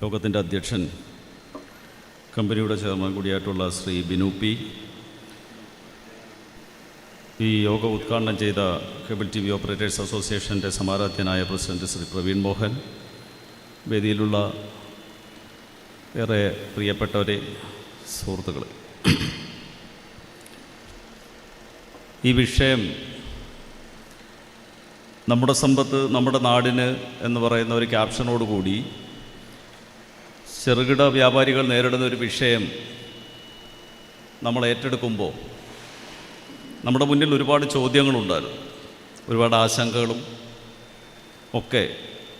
യോഗത്തിൻ്റെ അധ്യക്ഷൻ, കമ്പനിയുടെ ചെയർമാൻ കൂടിയായിട്ടുള്ള ശ്രീ ബിനു പി, ഈ യോഗം ഉദ്ഘാടനം ചെയ്ത കേബിൾ ടി വി ഓപ്പറേറ്റേഴ്സ് അസോസിയേഷൻ്റെ സമാരാധ്യനായ പ്രസിഡന്റ് ശ്രീ പ്രവീൺ മോഹൻ, വേദിയിലുള്ള ഏറെ പ്രിയപ്പെട്ടവരെ, സുഹൃത്തുക്കളെ, ഈ വിഷയം നമ്മുടെ സമ്പത്ത് നമ്മുടെ നാടിന് എന്ന് പറയുന്ന ഒരു ക്യാപ്ഷനോടുകൂടി ചെറുകിട വ്യാപാരികൾ നേരിടുന്ന ഒരു വിഷയം നമ്മൾ ഏറ്റെടുക്കുമ്പോൾ നമ്മുടെ മുന്നിൽ ഒരുപാട് ചോദ്യങ്ങളുണ്ടായിരുന്നു, ഒരുപാട് ആശങ്കകളും ഒക്കെ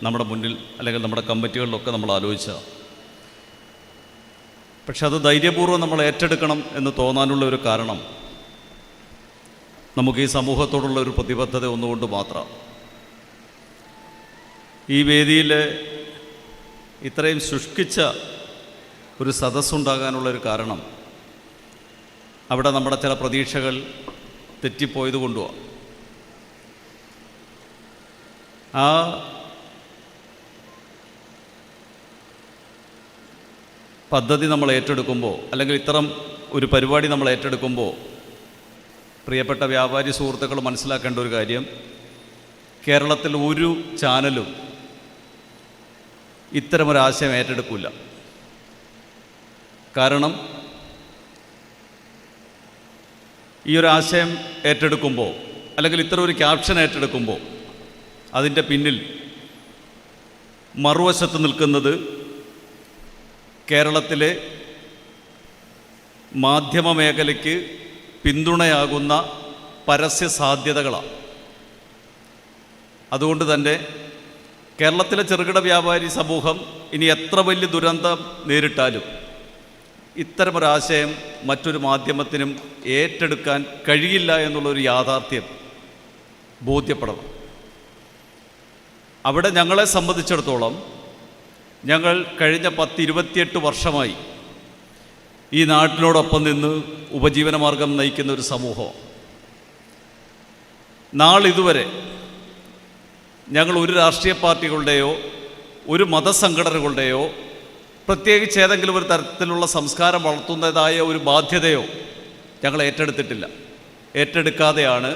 നമ്മുടെ മുന്നിൽ അല്ലെങ്കിൽ നമ്മുടെ കമ്മിറ്റികളിലൊക്കെ നമ്മൾ ആലോചിച്ച. പക്ഷെ അത് ധൈര്യപൂർവ്വം നമ്മൾ ഏറ്റെടുക്കണം എന്ന് തോന്നാനുള്ള ഒരു കാരണം നമുക്ക് ഈ സമൂഹത്തോടുള്ള ഒരു പ്രതിബദ്ധത ഒന്നുകൊണ്ട് മാത്രം. ഈ വേദിയിൽ ഇത്രയും ശുഷ്കിച്ച ഒരു സദസ്സുണ്ടാകാനുള്ളൊരു കാരണം അവിടെ നമ്മുടെ ചില പ്രതീക്ഷകൾ തെറ്റിപ്പോയത് കൊണ്ടുമാണ്. ആ പദ്ധതി നമ്മൾ ഏറ്റെടുക്കുമ്പോൾ, അല്ലെങ്കിൽ ഇത്തരം ഒരു പരിപാടി നമ്മൾ ഏറ്റെടുക്കുമ്പോൾ, പ്രിയപ്പെട്ട വ്യാപാരി സുഹൃത്തുക്കൾ മനസ്സിലാക്കേണ്ട ഒരു കാര്യം, കേരളത്തിൽ ഒരു ചാനലും ഇത്തരമൊരാശയം ഏറ്റെടുക്കില്ല. കാരണം ഈ ഒരു ആശയം ഏറ്റെടുക്കുമ്പോൾ, അല്ലെങ്കിൽ ഇത്തരം ഒരു ക്യാപ്ഷൻ ഏറ്റെടുക്കുമ്പോൾ അതിൻ്റെ പിന്നിൽ മറുവശത്ത് നിൽക്കുന്നത് കേരളത്തിലെ മാധ്യമ മേഖലയ്ക്ക് പിന്തുണയാകുന്ന പരസ്യ സാധ്യതകളാണ്. അതുകൊണ്ട് തന്നെ കേരളത്തിലെ ചെറുകിട വ്യാപാരി സമൂഹം ഇനി എത്ര വലിയ ദുരന്തം നേരിട്ടാലും ഇത്തരമൊരാശയം മറ്റൊരു മാധ്യമത്തിനും ഏറ്റെടുക്കാൻ കഴിയില്ല എന്നുള്ളൊരു യാഥാർത്ഥ്യം ബോധ്യപ്പെടണം. അവിടെ ഞങ്ങളെ സംബന്ധിച്ചിടത്തോളം ഞങ്ങൾ കഴിഞ്ഞ 10-28 വർഷമായി ഈ നാട്ടിനോടൊപ്പം നിന്ന് ഉപജീവനമാർഗം നയിക്കുന്ന ഒരു സമൂഹം. നാളിതുവരെ ഞങ്ങൾ ഒരു രാഷ്ട്രീയ പാർട്ടികളുടെയോ ഒരു മതസംഘടനകളുടെയോ പ്രത്യേകിച്ച് ഏതെങ്കിലും ഒരു തരത്തിലുള്ള സംസ്കാരം വളർത്തുന്നതായ ഒരു ബാധ്യതയോ ഞങ്ങൾ ഏറ്റെടുത്തിട്ടില്ല. ഏറ്റെടുക്കാതെയാണ്,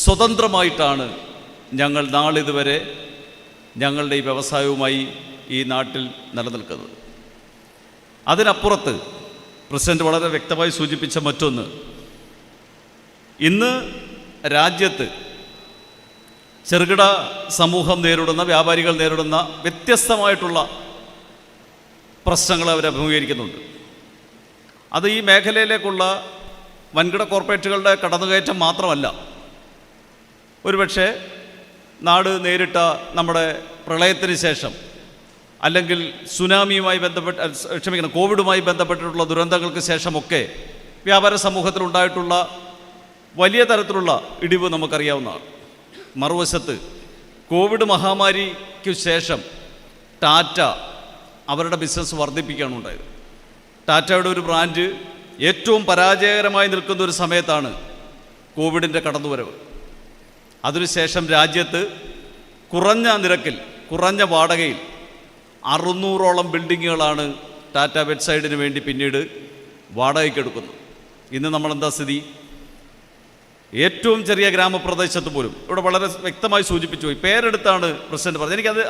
സ്വതന്ത്രമായിട്ടാണ് ഞങ്ങൾ നാളിതുവരെ ഞങ്ങളുടെ ഈ വ്യവസായവുമായി ഈ നാട്ടിൽ നിലനിൽക്കുന്നത്. അതിനപ്പുറത്ത് പ്രസിഡന്റ് വളരെ വ്യക്തമായി സൂചിപ്പിച്ച മറ്റൊന്ന്, ഇന്ന് രാജ്യത്ത് ചെറുകിട സമൂഹം നേരിടുന്ന, വ്യാപാരികൾ നേരിടുന്ന വ്യത്യസ്തമായിട്ടുള്ള പ്രശ്നങ്ങൾ അവർ അഭിമുഖീകരിക്കുന്നുണ്ട്. അത് ഈ മേഖലയിലേക്കുള്ള വൻകിട കോർപ്പറേറ്റുകളുടെ കടന്നുകയറ്റം മാത്രമല്ല, ഒരുപക്ഷെ നാട് നേരിട്ട നമ്മുടെ പ്രളയത്തിന് ശേഷം, അല്ലെങ്കിൽ സുനാമിയുമായി കോവിഡുമായി ബന്ധപ്പെട്ടിട്ടുള്ള ദുരന്തങ്ങൾക്ക് ശേഷമൊക്കെ വ്യാപാര സമൂഹത്തിലുണ്ടായിട്ടുള്ള വലിയ തരത്തിലുള്ള ഇടിവ് നമുക്കറിയാവുന്നതാണ്. മറുവശത്ത് കോവിഡ് മഹാമാരിക്ക് ശേഷം ടാറ്റ അവരുടെ ബിസിനസ് വർദ്ധിപ്പിക്കുകയാണ് ഉണ്ടായത്. ടാറ്റയുടെ ഒരു ബ്രാൻഡ് ഏറ്റവും പരാജയകരമായി നിൽക്കുന്ന ഒരു സമയത്താണ് കോവിഡിൻ്റെ കടന്നുവരവ്. അതിനുശേഷം രാജ്യത്ത് കുറഞ്ഞ നിരക്കിൽ, കുറഞ്ഞ വാടകയിൽ 600ഓളം ബിൽഡിങ്ങുകളാണ് ടാറ്റ വെബ്സൈറ്റിന് വേണ്ടി പിന്നീട് വാടകയ്ക്കെടുക്കുന്നത്. ഇന്ന് നമ്മളെന്താ സ്ഥിതി? ഏറ്റവും ചെറിയ ഗ്രാമപ്രദേശത്ത് പോലും, ഇവിടെ വളരെ വ്യക്തമായി സൂചിപ്പിച്ചു പോയി, പേരെടുത്താണ് പ്രസിഡന്റ് പറഞ്ഞത്. എനിക്കത്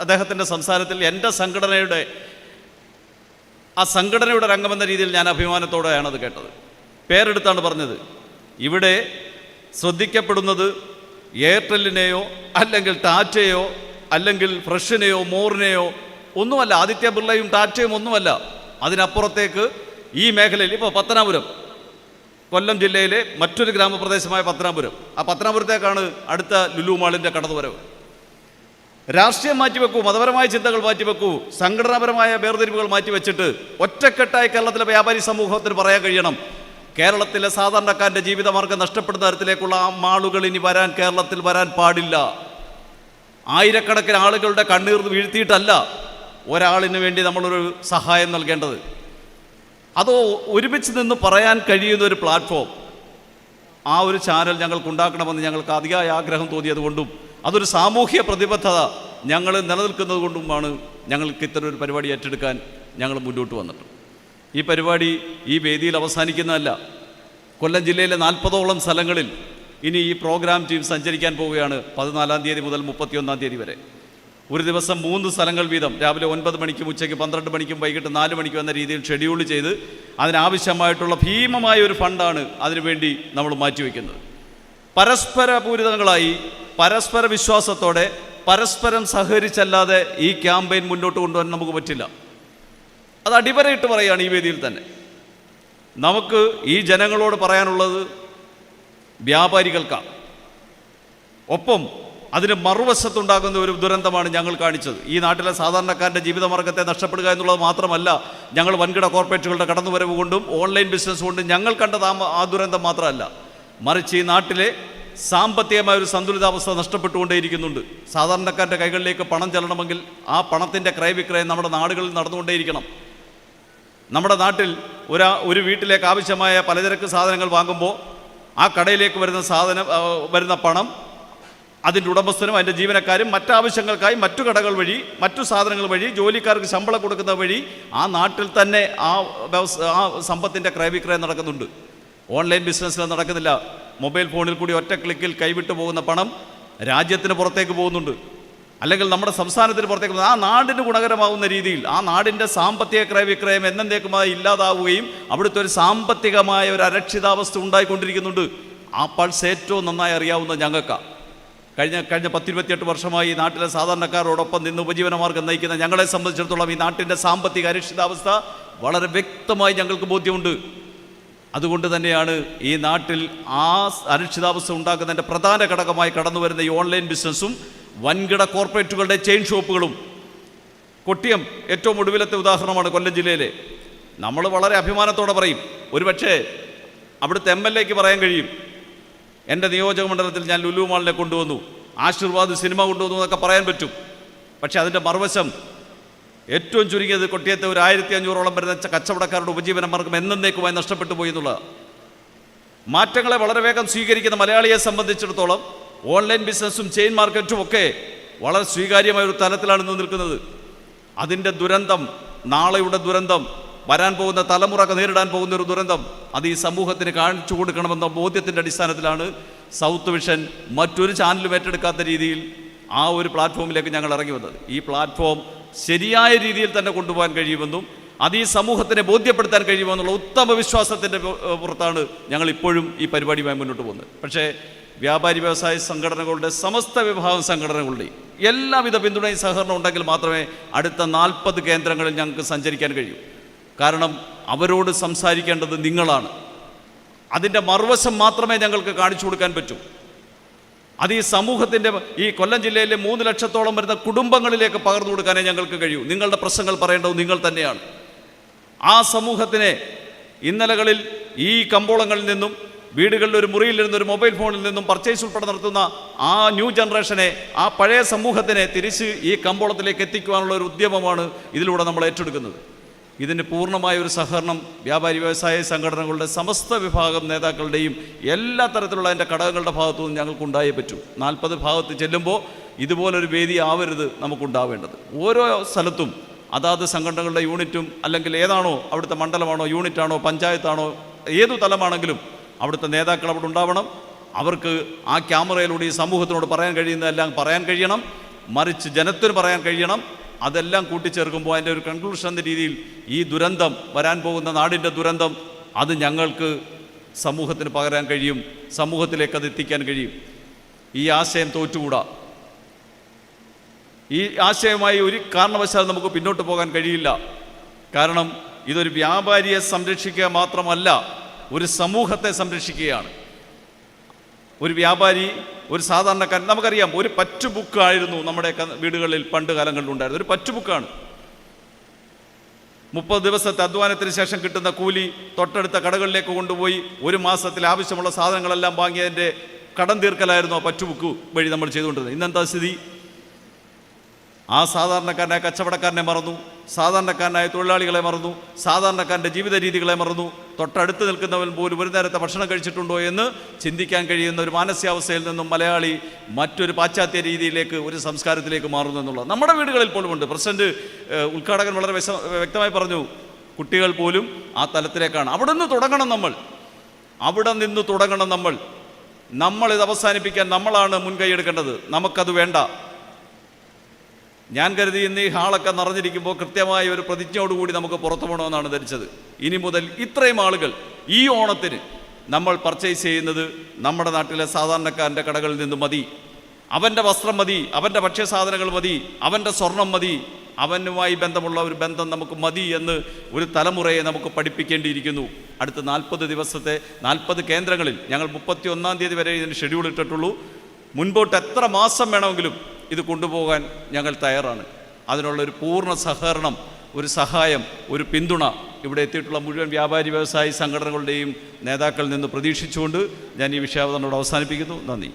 അദ്ദേഹത്തിൻ്റെ സംസാരത്തിൽ എൻ്റെ സംഘടനയുടെ രംഗമെന്ന രീതിയിൽ ഞാൻ അഭിമാനത്തോടെയാണ് അത് കേട്ടത്. പേരെടുത്താണ് പറഞ്ഞത്. ഇവിടെ ശ്രദ്ധിക്കപ്പെടുന്നത് എയർടെല്ലിനെയോ അല്ലെങ്കിൽ ടാറ്റയോ അല്ലെങ്കിൽ ഫ്രഷിനെയോ മോറിനെയോ ഒന്നുമല്ല, ആദിത്യ ബിർളയും ടാറ്റയും ഒന്നുമല്ല. അതിനപ്പുറത്തേക്ക് ഈ മേഖലയിൽ ഇപ്പോൾ പത്തനാപുരം, കൊല്ലം ജില്ലയിലെ മറ്റൊരു ഗ്രാമപ്രദേശമായ പത്തനാപുരം, ആ പത്തനാപുരത്തേക്കാണ് അടുത്ത ലുലു മാളിൻ്റെ കടന്നുവരവ്. രാഷ്ട്രീയം മാറ്റിവെക്കൂ, മതപരമായ ചിന്തകൾ മാറ്റിവെക്കൂ, സംഘടനാപരമായ വേർതിരിവുകൾ മാറ്റിവെച്ചിട്ട് ഒറ്റക്കെട്ടായി കേരളത്തിലെ വ്യാപാരി സമൂഹത്തിന് പറയാൻ കഴിയണം, കേരളത്തിലെ സാധാരണക്കാരൻ്റെ ജീവിതമാർഗം നഷ്ടപ്പെടുന്ന തരത്തിലേക്കുള്ള ആ മാളുകൾ ഇനി കേരളത്തിൽ വരാൻ പാടില്ല. ആയിരക്കണക്കിന് ആളുകളുടെ കണ്ണീർ വീഴ്ത്തിയിട്ടല്ല ഒരാളിന് വേണ്ടി നമ്മളൊരു സഹായം നൽകേണ്ടത്. അതോ ഒരുമിച്ച് നിന്ന് പറയാൻ കഴിയുന്ന ഒരു പ്ലാറ്റ്ഫോം, ആ ഒരു ചാനൽ ഞങ്ങൾക്കുണ്ടാക്കണമെന്ന് ഞങ്ങൾക്ക് അതിയായ ആഗ്രഹം തോന്നിയതുകൊണ്ടും അതൊരു സാമൂഹ്യ പ്രതിബദ്ധത ഞങ്ങൾ നിലനിൽക്കുന്നത് കൊണ്ടുമാണ് ഞങ്ങൾക്ക് ഇത്തരം ഒരു പരിപാടി ഏറ്റെടുക്കാൻ ഞങ്ങൾ മുന്നോട്ട് വന്നിട്ടുണ്ട്. ഈ പരിപാടി ഈ വേദിയിൽ അവസാനിക്കുന്നതല്ല. കൊല്ലം ജില്ലയിലെ 40ഓളം സ്ഥലങ്ങളിൽ ഇനി ഈ പ്രോഗ്രാം ടീം സഞ്ചരിക്കാൻ പോവുകയാണ് 14-ാം തീയതി മുതൽ 31-ാം തീയതി വരെ. ഒരു ദിവസം 3 സ്ഥലങ്ങൾ വീതം, രാവിലെ 9 മണിക്കും ഉച്ചയ്ക്ക് 12 മണിക്കും വൈകിട്ട് 4 മണിക്കും എന്ന രീതിയിൽ ഷെഡ്യൂൾ ചെയ്ത് അതിനാവശ്യമായിട്ടുള്ള ഭീമമായ ഒരു ഫണ്ടാണ് അതിനുവേണ്ടി നമ്മൾ മാറ്റിവെക്കുന്നത്. പരസ്പര പൂരിതങ്ങളായി പരസ്പര വിശ്വാസത്തോടെ പരസ്പരം സഹകരിച്ചല്ലാതെ ഈ ക്യാമ്പയിൻ മുന്നോട്ട് കൊണ്ടുപോകാൻ നമുക്ക് പറ്റില്ല. അത് അടിവരയിട്ട് പറയുകയാണ് ഈ വേദിയിൽ തന്നെ. നമുക്ക് ഈ ജനങ്ങളോട് പറയാനുള്ളത് വ്യാപാരികൾക്കാണ്. ഒപ്പം അതിന് മറുവശത്തുണ്ടാകുന്ന ഒരു ദുരന്തമാണ് ഞങ്ങൾ കാണിച്ചത്. ഈ നാട്ടിലെ സാധാരണക്കാരൻ്റെ ജീവിതമാർഗ്ഗത്തെ നഷ്ടപ്പെടുക എന്നുള്ളത് മാത്രമല്ല, ഞങ്ങൾ വൻകിട കോർപ്പറേറ്റുകളുടെ കടന്നുവരവ് കൊണ്ടും ഓൺലൈൻ ബിസിനസ് കൊണ്ടും ഞങ്ങൾ കണ്ടത് ആ ദുരന്തം മാത്രമല്ല, മറിച്ച് ഈ നാട്ടിലെ സാമ്പത്തികമായ ഒരു സന്തുലിതാവസ്ഥ നഷ്ടപ്പെട്ടുകൊണ്ടേയിരിക്കുന്നുണ്ട്. സാധാരണക്കാരൻ്റെ കൈകളിലേക്ക് പണം ചെല്ലണമെങ്കിൽ ആ പണത്തിൻ്റെ ക്രയവിക്രയം നമ്മുടെ നാടുകളിൽ നടന്നുകൊണ്ടേയിരിക്കണം. നമ്മുടെ നാട്ടിൽ ഒരു വീട്ടിലേക്ക് ആവശ്യമായ പലചരക്ക് സാധനങ്ങൾ വാങ്ങുമ്പോൾ ആ കടയിലേക്ക് വരുന്ന പണം അതിൻ്റെ ഉടമസ്ഥനും അതിൻ്റെ ജീവനക്കാരും മറ്റാവശ്യങ്ങൾക്കായി മറ്റു കടകൾ വഴി മറ്റു സാധനങ്ങൾ വഴി ജോലിക്കാർക്ക് ശമ്പളം കൊടുക്കുന്ന വഴി ആ നാട്ടിൽ തന്നെ ആ സമ്പത്തിൻ്റെ ക്രയവിക്രയം നടക്കുന്നുണ്ട്. ഓൺലൈൻ ബിസിനസ്സിൽ നടക്കുന്നില്ല. മൊബൈൽ ഫോണിൽ കൂടി ഒറ്റ ക്ലിക്കിൽ കൈവിട്ടു പോകുന്ന പണം രാജ്യത്തിന് പുറത്തേക്ക് പോകുന്നുണ്ട്, അല്ലെങ്കിൽ നമ്മുടെ സംസ്ഥാനത്തിന് പുറത്തേക്ക് പോകുന്നത്. ആ നാടിന് ഗുണകരമാവുന്ന രീതിയിൽ ആ നാടിൻ്റെ സാമ്പത്തിക ക്രയവിക്രയം എന്നേക്കുമായി ഇല്ലാതാവുകയും അവിടുത്തെ ഒരു സാമ്പത്തികമായ ഒരു അരക്ഷിതാവസ്ഥ ഉണ്ടായിക്കൊണ്ടിരിക്കുന്നുണ്ട്. ആ പൾസ് ഏറ്റവും നന്നായി അറിയാവുന്ന ഞങ്ങൾക്കാണ്. കഴിഞ്ഞ 10-28 വർഷമായി ഈ നാട്ടിലെ സാധാരണക്കാരോടൊപ്പം നിന്ന് ഉപജീവനമാർഗം നയിക്കുന്ന ഞങ്ങളെ സംബന്ധിച്ചിടത്തോളം ഈ നാട്ടിൻ്റെ സാമ്പത്തിക അരക്ഷിതാവസ്ഥ വളരെ വ്യക്തമായി ഞങ്ങൾക്ക് ബോധ്യമുണ്ട്. അതുകൊണ്ട് തന്നെയാണ് ഈ നാട്ടിൽ ആ അരക്ഷിതാവസ്ഥ ഉണ്ടാക്കുന്നതിൻ്റെ പ്രധാന ഘടകമായി കടന്നു വരുന്ന ഈ ഓൺലൈൻ ബിസിനസ്സും വൻകിട കോർപ്പറേറ്റുകളുടെ ചെയിൻ ഷോപ്പുകളും. കൊട്ടിയം ഏറ്റവും ഒടുവിലത്തെ ഉദാഹരണമാണ് കൊല്ലം ജില്ലയിലെ. നമ്മൾ വളരെ അഭിമാനത്തോടെ പറയും, ഒരുപക്ഷെ അവിടുത്തെ MLAക്ക് പറയാൻ കഴിയും, എൻ്റെ നിയോജക മണ്ഡലത്തിൽ ഞാൻ ലുലു മാളിനെ കൊണ്ടുവന്നു, ആശീർവാദ് സിനിമ കൊണ്ടുവന്നു എന്നൊക്കെ പറയാൻ പറ്റും. പക്ഷേ അതിൻ്റെ മറുവശം ഏറ്റവും ചുരുങ്ങിയത് കൊട്ടിയത്തെ ഒരു 1500ഓളം വരുന്ന കച്ചവടക്കാരുടെ ഉപജീവന മാർഗം എന്നേക്കുമായി നഷ്ടപ്പെട്ടു പോയി എന്നുള്ളത്. മാറ്റങ്ങളെ വളരെ വേഗം സ്വീകരിക്കുന്ന മലയാളിയെ സംബന്ധിച്ചിടത്തോളം ഓൺലൈൻ ബിസിനസ്സും ചെയിൻ മാർക്കറ്റും ഒക്കെ വളരെ സ്വീകാര്യമായ ഒരു തലത്തിലാണ് ഇന്ന് നിൽക്കുന്നത്. അതിൻ്റെ ദുരന്തം, നാളെയുടെ ദുരന്തം, വരാൻ പോകുന്ന തലമുറക്ക് നേരിടാൻ പോകുന്ന ഒരു ദുരന്തം, അത് ഈ സമൂഹത്തിന് കാണിച്ചു കൊടുക്കണമെന്ന ബോധ്യത്തിൻ്റെ അടിസ്ഥാനത്തിലാണ് സൗത്ത് വിഷൻ മറ്റൊരു ചാനലും ഏറ്റെടുക്കാത്ത രീതിയിൽ ആ ഒരു പ്ലാറ്റ്ഫോമിലേക്ക് ഞങ്ങൾ ഇറങ്ങി വന്നത്. ഈ പ്ലാറ്റ്ഫോം ശരിയായ രീതിയിൽ തന്നെ കൊണ്ടുപോകാൻ കഴിയുമെന്നും അത് ഈ സമൂഹത്തിനെ ബോധ്യപ്പെടുത്താൻ കഴിയുമെന്നുള്ള ഉത്തമ വിശ്വാസത്തിൻ്റെ പുറത്താണ് ഞങ്ങൾ ഇപ്പോഴും ഈ പരിപാടിയുമായി മുന്നോട്ട് പോകുന്നത്. പക്ഷേ വ്യാപാരി വ്യവസായ സംഘടനകളുടെ സമസ്ത വിഭാഗം സംഘടനകളുടെയും എല്ലാവിധ പിന്തുണയും സഹകരണം ഉണ്ടെങ്കിൽ മാത്രമേ അടുത്ത 40 കേന്ദ്രങ്ങളിൽ ഞങ്ങൾക്ക് സഞ്ചരിക്കാൻ കഴിയൂ. കാരണം അവരോട് സംസാരിക്കേണ്ടത് നിങ്ങളാണ്. അതിൻ്റെ മറുവശം മാത്രമേ ഞങ്ങൾക്ക് കാണിച്ചു കൊടുക്കാൻ പറ്റൂ. അത് ഈ സമൂഹത്തിൻ്റെ, ഈ കൊല്ലം ജില്ലയിലെ 3 ലക്ഷത്തോളം വരുന്ന കുടുംബങ്ങളിലേക്ക് പകർന്നു കൊടുക്കാനേ ഞങ്ങൾക്ക് കഴിയൂ. നിങ്ങളുടെ പ്രശ്നങ്ങൾ പറയേണ്ടത് നിങ്ങൾ തന്നെയാണ്. ആ സമൂഹത്തിനെ ഇന്നലകളിൽ ഈ കമ്പോളങ്ങളിൽ നിന്നും വീടുകളിൽ ഒരു മുറിയിലിരുന്ന ഒരു മൊബൈൽ ഫോണിൽ നിന്നും പർച്ചേസ് ഉൾപ്പെടെ നടത്തുന്ന ആ ന്യൂ ജനറേഷനെ, ആ പഴയ സമൂഹത്തിനെ തിരിച്ച് ഈ കമ്പോളത്തിലേക്ക് എത്തിക്കുവാനുള്ള ഒരു ഉദ്യമമാണ് ഇതിലൂടെ നമ്മൾ ഏറ്റെടുക്കുന്നത്. ഇതിന് പൂർണ്ണമായ ഒരു സഹകരണം വ്യാപാരി വ്യവസായ സംഘടനകളുടെ സമസ്ത വിഭാഗം നേതാക്കളുടെയും എല്ലാ തരത്തിലുള്ള അതിൻ്റെ ഘടകങ്ങളുടെ ഭാഗത്തു നിന്ന് ഞങ്ങൾക്കുണ്ടായേ പറ്റൂ. 40 ഭാഗത്ത് ചെല്ലുമ്പോൾ ഇതുപോലൊരു വേദി ആവരുത് നമുക്കുണ്ടാവേണ്ടത്. ഓരോ സ്ഥലത്തും അതാത് സംഘടനകളുടെ യൂണിറ്റും, അല്ലെങ്കിൽ ഏതാണോ അവിടുത്തെ മണ്ഡലമാണോ യൂണിറ്റാണോ പഞ്ചായത്താണോ ഏതു തലമാണെങ്കിലും അവിടുത്തെ നേതാക്കൾ അവിടെ ഉണ്ടാവണം. അവർക്ക് ആ ക്യാമറയിലൂടെ ഈ സമൂഹത്തിനോട് പറയാൻ കഴിയുന്നതെല്ലാം പറയാൻ കഴിയണം, മറിച്ച് ജനത്തിന് പറയാൻ കഴിയണം. അതെല്ലാം കൂട്ടിച്ചേർക്കുമ്പോൾ അതിൻ്റെ ഒരു കൺക്ലൂഷൻ എന്ന രീതിയിൽ ഈ ദുരന്തം, വരാൻ പോകുന്ന നാടിൻ്റെ ദുരന്തം, അത് ഞങ്ങൾക്ക് സമൂഹത്തിന് പകരാൻ കഴിയും, സമൂഹത്തിലേക്ക് അത് എത്തിക്കാൻ കഴിയും. ഈ ആശയം തോറ്റുകൂടാ. ഈ ആശയമായി ഒരു കാരണവശാലും നമുക്ക് പിന്നോട്ട് പോകാൻ കഴിയില്ല. കാരണം ഇതൊരു വ്യാപാരിയെ സംരക്ഷിക്കുക മാത്രമല്ല, ഒരു സമൂഹത്തെ സംരക്ഷിക്കുകയാണ്. ഒരു വ്യാപാരി, ഒരു സാധാരണക്കാരൻ, നമുക്കറിയാം, ഒരു പറ്റു ബുക്കായിരുന്നു നമ്മുടെ വീടുകളിൽ പണ്ട് കാലങ്ങളിലുണ്ടായിരുന്നത്. ഒരു പറ്റു ബുക്കാണ്. 30 ദിവസത്തെ അധ്വാനത്തിന് ശേഷം കിട്ടുന്ന കൂലി തൊട്ടടുത്ത കടകളിലേക്ക് കൊണ്ടുപോയി ഒരു മാസത്തിൽ ആവശ്യമുള്ള സാധനങ്ങളെല്ലാം വാങ്ങിയതിൻ്റെ കടം തീർക്കലായിരുന്നു ആ പറ്റു ബുക്ക് വഴി നമ്മൾ ചെയ്തുകൊണ്ടിരുന്നത്. ഇന്നെന്താ സ്ഥിതി? ആ സാധാരണക്കാരനായ കച്ചവടക്കാരനെ മറന്നു, സാധാരണക്കാരനായ തൊഴിലാളികളെ മറന്നു, സാധാരണക്കാരൻ്റെ ജീവിത രീതികളെ മറന്നു. തൊട്ടടുത്ത് നിൽക്കുന്നവൻ പോലും ഒരു നേരത്തെ ഭക്ഷണം കഴിച്ചിട്ടുണ്ടോ എന്ന് ചിന്തിക്കാൻ കഴിയുന്ന ഒരു മാനസികാവസ്ഥയിൽ നിന്നും മലയാളി മറ്റൊരു പാശ്ചാത്യ രീതിയിലേക്ക്, ഒരു സംസ്കാരത്തിലേക്ക് മാറുന്നു എന്നുള്ളത് നമ്മുടെ വീടുകളിൽ പോലും ഉണ്ട്. പ്രസിഡന്റ് ഉദ്ഘാടകൻ വളരെ വ്യക്തമായി പറഞ്ഞു, കുട്ടികൾ പോലും ആ തലത്തിലേക്കാണ്. അവിടെ നിന്ന് തുടങ്ങണം നമ്മൾ. നമ്മളിത് അവസാനിപ്പിക്കാൻ നമ്മളാണ് മുൻകൈ എടുക്കേണ്ടത്. നമുക്കത് വേണ്ട. ഞാൻ കരുതി ഇന്ന് ഈ ഹാളൊക്കെ നിറഞ്ഞിരിക്കുമ്പോൾ കൃത്യമായ ഒരു പ്രതിജ്ഞയോടുകൂടി നമുക്ക് പുറത്തു പോകണമെന്നാണ് ധരിച്ചത്. ഇനി മുതൽ ഇത്രയും ആളുകൾ ഈ ഓണത്തിന് നമ്മൾ പർച്ചേസ് ചെയ്യുന്നത് നമ്മുടെ നാട്ടിലെ സാധാരണക്കാരൻ്റെ കടകളിൽ നിന്ന് മതി. അവൻ്റെ വസ്ത്രം മതി, അവൻ്റെ ഭക്ഷ്യസാധനങ്ങൾ മതി, അവൻ്റെ സ്വർണം മതി, അവനുമായി ബന്ധമുള്ള ഒരു ബന്ധം നമുക്ക് മതി എന്ന് ഒരു തലമുറയെ നമുക്ക് പഠിപ്പിക്കേണ്ടിയിരിക്കുന്നു. അടുത്ത 40 ദിവസത്തെ 40 കേന്ദ്രങ്ങളിൽ ഞങ്ങൾ 31-ാം തീയതി വരെ ഇതിന് ഷെഡ്യൂൾ ഇട്ടിട്ടുള്ളൂ. മുൻപോട്ട് എത്ര മാസം വേണമെങ്കിലും ഇത് കൊണ്ടുപോകാൻ ഞങ്ങൾ തയ്യാറാണ്. അതിനുള്ള ഒരു പൂർണ്ണ സഹകരണം, ഒരു സഹായം, ഒരു പിന്തുണ ഇവിടെ എത്തിയിട്ടുള്ള മുഴുവൻ വ്യാപാരി വ്യവസായി സംഘടനകളുടെയും നേതാക്കളിൽ നിന്ന് പ്രതീക്ഷിച്ചുകൊണ്ട് ഞാൻ ഈ വിഷയാവതരണത്തോട് അവസാനിപ്പിക്കുന്നു. നന്ദി.